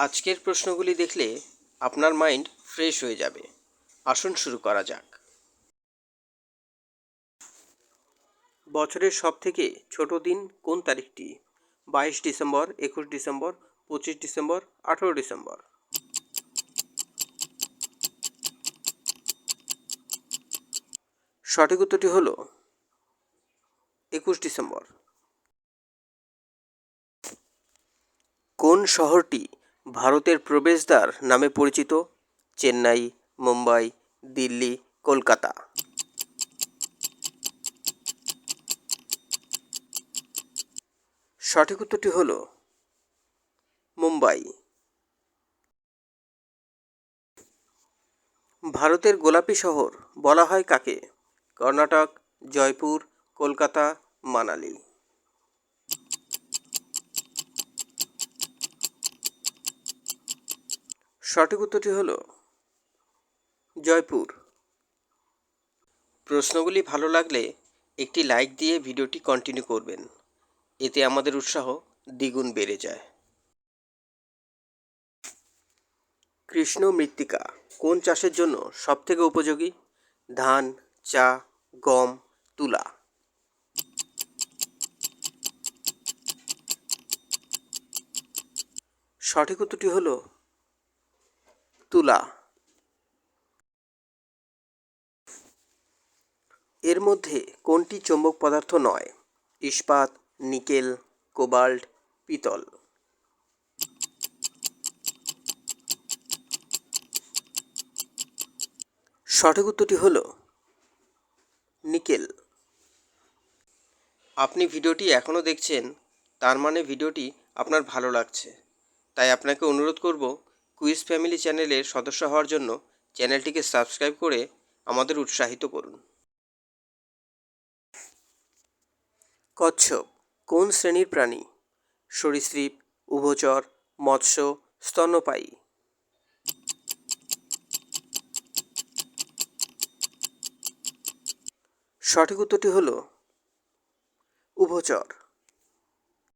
আজকের প্রশ্নগুলি দেখলে আপনার মাইন্ড ফ্রেশ হয়ে যাবে। আসুন শুরু করা যাক। বছরের সবথেকে ছোট দিন কোন তারিখটি? 22 ডিসেম্বর, 21 ডিসেম্বর, 25 ডিসেম্বর, 18 ডিসেম্বর। সঠিক উত্তরটি হল 21 ডিসেম্বর। কোন শহরটি ভারতের প্রবেশদ্বার নামে পরিচিত? চেন্নাই, মুম্বাই, দিল্লি, কলকাতা। সঠিক উত্তরটি হল মুম্বাই। ভারতের গোলাপি শহর বলা হয় কাকে? কর্ণাটক, জয়পুর, কলকাতা, মানালি। সঠিক উত্তরটি হল জয়পুর। প্রশ্নগুলি ভালো লাগলে একটি লাইক দিয়ে ভিডিওটি কন্টিনিউ করবেন, এতে আমাদের উৎসাহ দ্বিগুণ বেড়ে যায়। কৃষ্ণ মৃত্তিকা কোন চাষের জন্য সবথেকে উপযোগী? ধান, চা, গম, তুলা। সঠিক উত্তরটি হল তুলা। এর মধ্যে কোনটি চৌম্বক পদার্থ নয়? ইস্পাত, নিকেল, কোবাল্ট, পিতল। সঠিক উত্তরটি হল নিকেল। আপনি ভিডিওটি এখনও দেখছেন, তার মানে ভিডিওটি আপনার ভালো লাগছে। তাই আপনাকে অনুরোধ করব, কুইজ ফ্যামিলি চ্যানেলের সদস্য হওয়ার জন্য চ্যানেলটিকে সাবস্ক্রাইব করে আমাদের উৎসাহিত করুন। কচ্ছপ কোন শ্রেণীর প্রাণী? সরীসৃপ, উভচর, মৎস্য, স্তন্যপায়ী। সঠিক উত্তরটি হল উভচর।